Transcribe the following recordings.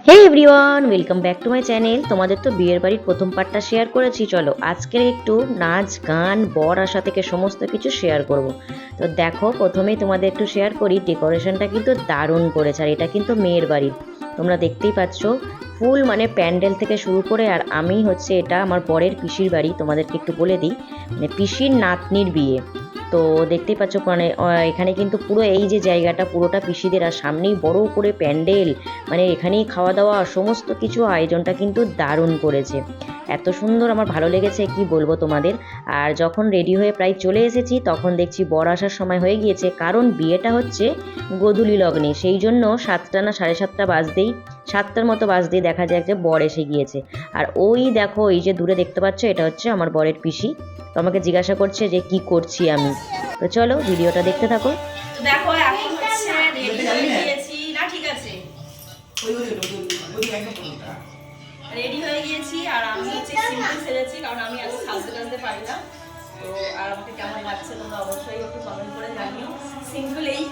Hey everyone, welcome back to my channel. তোমাদের তো বিয়ের বাড়ির প্রথম পার্টটা শেয়ার করেছি। চলো আজকে একটু নাচ গান বর আসা থেকে সমস্ত কিছু শেয়ার করব। তো দেখো, প্রথমেই তোমাদের একটু শেয়ার করি, ডেকোরেশনটা কিন্তু দারুণ করেছে। আর এটা কিন্তু মেয়ের বাড়ি, তোমরা দেখতেই পাচ্ছ। ফুল মানে প্যান্ডেল থেকে শুরু করে। আর আমি হচ্ছে, এটা আমার বরের পিসির বাড়ি। তোমাদেরকে একটু বলে দিই, মানে পিসির নাতনির বিয়ে। তো দেখতেই পাচ্ছ, মানে এখানে কিন্তু পুরো এই যে জায়গাটা পুরোটা পিসিদের, আর সামনেই বড় করে প্যান্ডেল, মানে এখানেই খাওয়া দাওয়া সমস্ত কিছু আয়োজনটা কিন্তু দারুণ করেছে। এত সুন্দর, আমার ভালো লেগেছে কি বলবো তোমাদের। আর যখন রেডি হয়ে প্রায় চলে এসেছি, তখন দেখছি বর আসার সময় হয়ে গিয়েছে, কারণ বিয়েটা হচ্ছে গোধূলি লগ্নে। সেই জন্য 7টা না 7:30 বাজতেই, 7টার মতো বাজতেই দেখা যায় যে বর এসে গিয়েছে। আর ওই দেখো, এই যে দূরে দেখতে পাচ্ছ, এটা হচ্ছে আমার বরের পিসি। তো আমাকে জিজ্ঞাসা করছে যে কি করছি আমি। তো চলো ভিডিওটা দেখতে থাকো। দেখো এখন হচ্ছে রেডি হয়ে গিয়েছি না, ঠিক আছে, রেডি হয়ে গিয়েছি। আর আমি হচ্ছে সিম্পল সেজেছি, কারণ আমি এত সাজতে টাজতে পারি না। তো আর আমাকে কেমন লাগছে তোমরা অবশ্যই একটু কমেন্ট করে জানিও। সিম্পল এই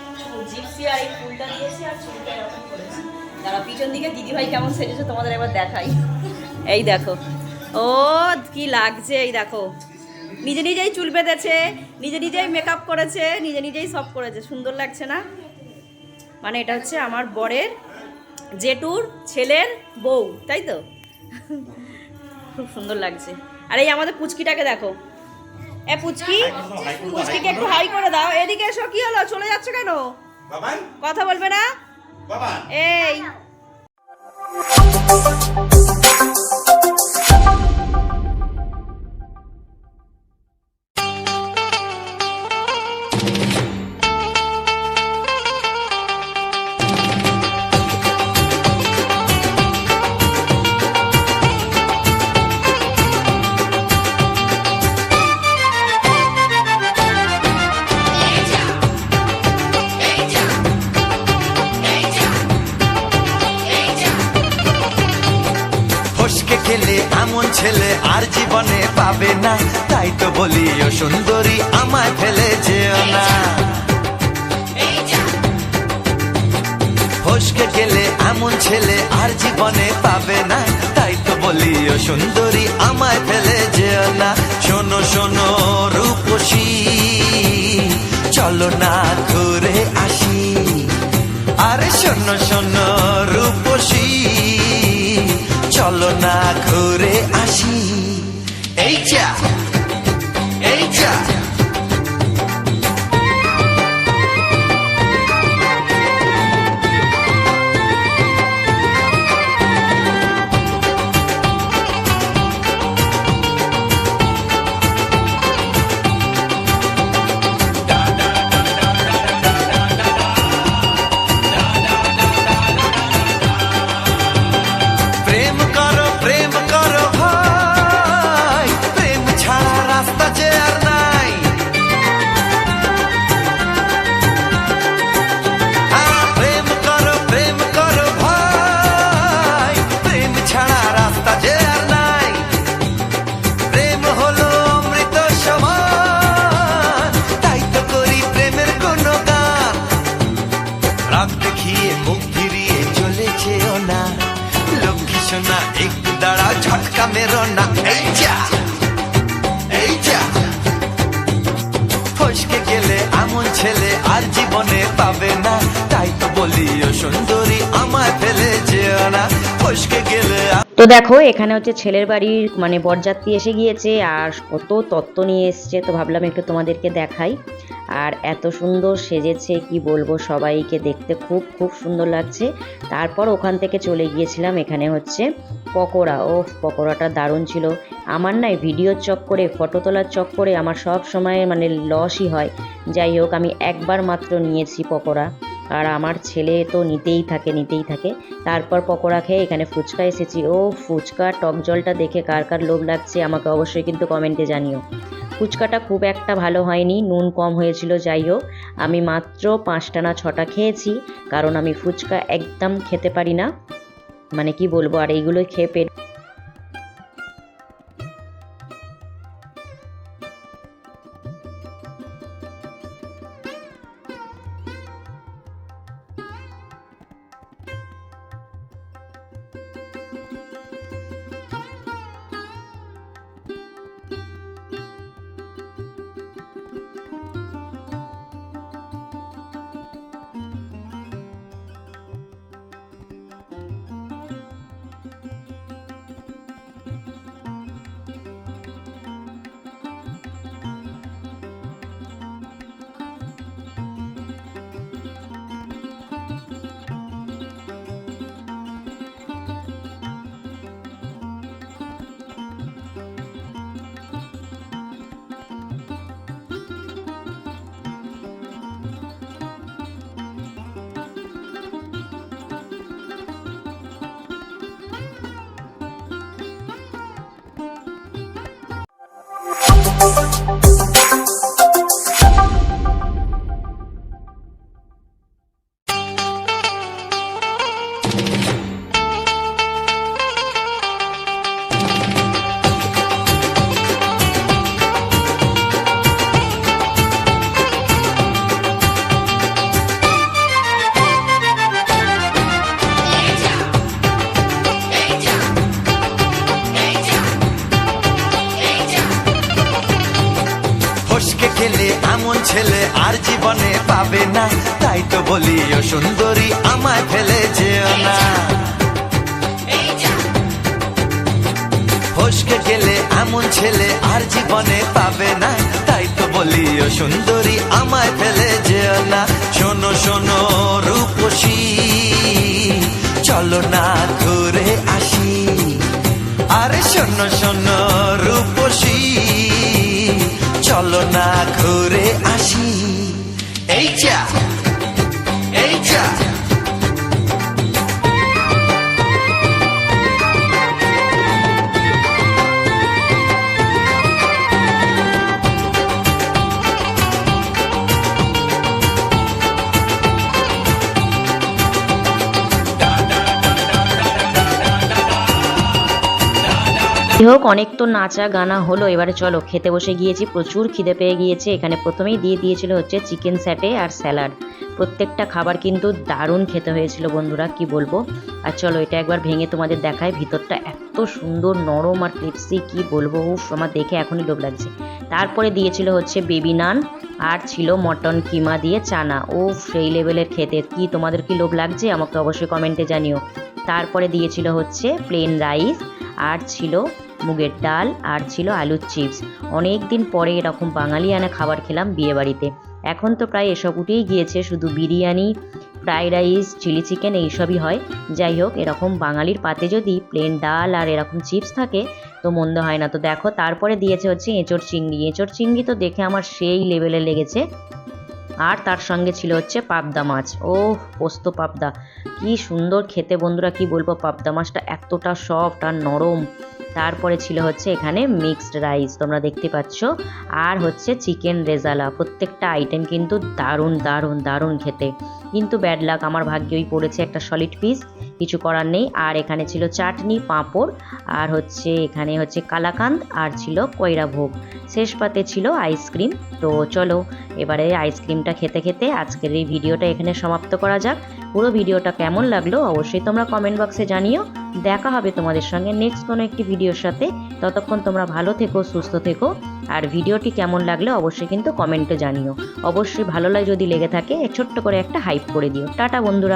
জিপসি আর এই ফুলটা দিয়েছি, আর চুলটা এরকম করেছি। তারা পিছন দিকে দিদিভাই কেমন সেজেছে তোমাদের একবার দেখাই। এই দেখো, ও কি লাগছে, এই দেখো, নিজে নিজেই চুল বেঁধেছে, নিজে নিজেই মেকআপ করেছে, নিজে নিজেই সব করেছে। সুন্দর লাগছে না? মানে এটা হচ্ছে আমার বরের জেঠুর ছেলের বউ, তাই তো? খুব সুন্দর লাগছে। আর এই আমাদের পুচকিটাকে দেখো। এ পুচকি, পুচকিকে একটু হাই করে দাও। এদিকে এসো, কি হলো, চলে যাচ্ছ কেন? কথা বলবে না? এই খেলে এমন ছেলে আর জীবনে পাবে না, তাই তো বলি ও সুন্দরী আমায় ফেলে যেও না। ফসকে গেলে এমন ছেলে আর জীবনে পাবে না, তাই তো বলি ও সুন্দরী আমায় ফেলে যেও না। শোনো শোনো রূপসী, চলো না ঘুরে আসি। আরে শোনো শোনো রূপসী, চলো না ঘুরে আসি। এই যা, এই যা। একটু দাঁড়াও, ঝটকা মেরো না। এই যা, এই যা। ফসকে গেলে এমন ছেলে আর জীবনে পাবে না, তাই তো বলি ও সুন্দরী আমায় ফেলে যেও না। ফসকে গেলে তো দেখো, এখানে হচ্ছে ছেলের বাড়ির মানে বরযাত্রী এসে গিয়েছে, আর কত তত্ত্ব নিয়ে এসছে। তো ভাবলাম একটু তোমাদেরকে দেখাই। আর এত সুন্দর সেজেছে কি বলবো, সবাইকে দেখতে খুব খুব সুন্দর লাগছে। তারপর ওখান থেকে চলে গিয়েছিলাম, এখানে হচ্ছে পকোড়া। ও পকোড়াটা দারুণ ছিল। আমার নাই ভিডিওর চক্করে, ফটো তোলার চক্করে আমার সব সময় মানে লসই হয়। যাই হোক, আমি একবার মাত্র নিয়েছি পকোড়া, আর আমার ছেলে তো নিতেই থাকে নিতেই থাকে। তারপর পকোড়া খেয়ে এখানে ফুচকা এসেছি। ও ফুচকা টক জলটা দেখে কার কার লোভ লাগছে আমাকে অবশ্যই কিন্তু কমেন্টে জানিও। ফুচকাটা খুব একটা ভালো হয়নি, নুন কম হয়েছিল। যাই হোক, আমি মাত্র 5টা না 6টা খেয়েছি, কারণ আমি ফুচকা একদম খেতে পারি না, মানে কি বলবো। আর এইগুলো খেয়ে পেট ছেলে আর জীবনে পাবে না, তাই তো বলি ও সুন্দরী আমায় ফেলে যেও না। ফসকে গেলে এমন ছেলে আর জীবনে পাবে না, তাই তো বলি ও সুন্দরী আমায় ফেলে যেও না। শোনো শোনো রূপসী, চলো না ঘুরে আসি। আরে শোনো শোনো রূপসী, চলো না ঘুরে আসি। এই যা এই যা। যাই হোক, অনেক তো নাচা গানা হলো, এবারে চলো খেতে বসে গিয়েছি, প্রচুর খিদে পেয়ে গিয়েছে। এখানে প্রথমেই দিয়ে দিয়েছিল হচ্ছে চিকেন স্যাটে আর স্যালাড। প্রত্যেকটা খাবার কিন্তু দারুণ খেতে হয়েছিল বন্ধুরা, কি বলবো। আর চলো এটা একবার ভেঙে তোমাদের দেখায়, ভিতরটা এত সুন্দর নরম আর ক্রিপসি, কি বলবো, উফ আমার দেখে এখনই লোভ লাগছে। তারপরে দিয়েছিল হচ্ছে বেবি নান, আর ছিল মটন কিমা দিয়ে চানা। উফ সেই লেভেলের খেতে, কি তোমাদের কি লোভ লাগছে আমাকে অবশ্যই কমেন্টে জানিও। তারপরে দিয়েছিল হচ্ছে প্লেন রাইস, আর ছিল মুগের ডাল, আর ছিল আলুর চিপস। অনেক দিন পরে এরকম বাঙালি আনা খাবার খেলাম বিয়েবাড়িতে। এখন তো প্রায় এসব উঠেই গিয়েছে, শুধু biryani, fried rice, chilli chicken এইসবই হয়। যাই হোক, এরকম বাঙালির পাতে যদি প্লেন ডাল আর এরকম চিপস থাকে তো মন্দ হয় না। তো দেখো তারপরে দিয়েছে হচ্ছে এঁচোড় চিংড়ি। এঁচোড় চিংড়ি তো দেখে আমার সেই লেভেলে লেগেছে। আর তার সঙ্গে ছিল হচ্ছে পাবদা মাছ। ও পোস্ত পাবদা, কি সুন্দর খেতে বন্ধুরা, কি বলবো, পাবদা মাছটা এতটা সফট আর নরম। তারপরে ছিল হচ্ছে এখানে মিক্সড রাইস, তোমরা দেখতে পাচ্ছ, আর হচ্ছে চিকেন রেজালা। প্রত্যেকটা আইটেম কিন্তু দারুণ দারুণ দারুণ খেতে। কিন্তু ব্যাড লাক, আমার ভাগ্যে ওই পড়েছে একটা সলিড পিস, কিছু করার নেই। আর এখানে ছিল চাটনি, পাঁপড়, আর হচ্ছে এখানে হচ্ছে কালাকান্দ, আর ছিল কইরা ভোগ। শেষ পাতে ছিল আইসক্রিম। তো চলো এবারে আইসক্রিমটা খেতে খেতে আজকের এই ভিডিওটা এখানে সমাপ্ত করা যাক। পুরো ভিডিওটা কেমন লাগলো অবশ্যই তোমরা কমেন্ট বক্সে জানিও। দেখা হবে তোমাদের সঙ্গে নেক্সট কোনো একটি ভিডিওর সাথে। ততক্ষণ তোমরা ভালো থেকো, সুস্থ থেকো। আর ভিডিওটি কেমন লাগলো অবশ্যই কিন্তু কমেন্টে জানিও। অবশ্যই ভালো লাগে যদি লেগে থাকে ছোট্ট করে একটা হাইপ করে দিও। টাটা বন্ধুরা।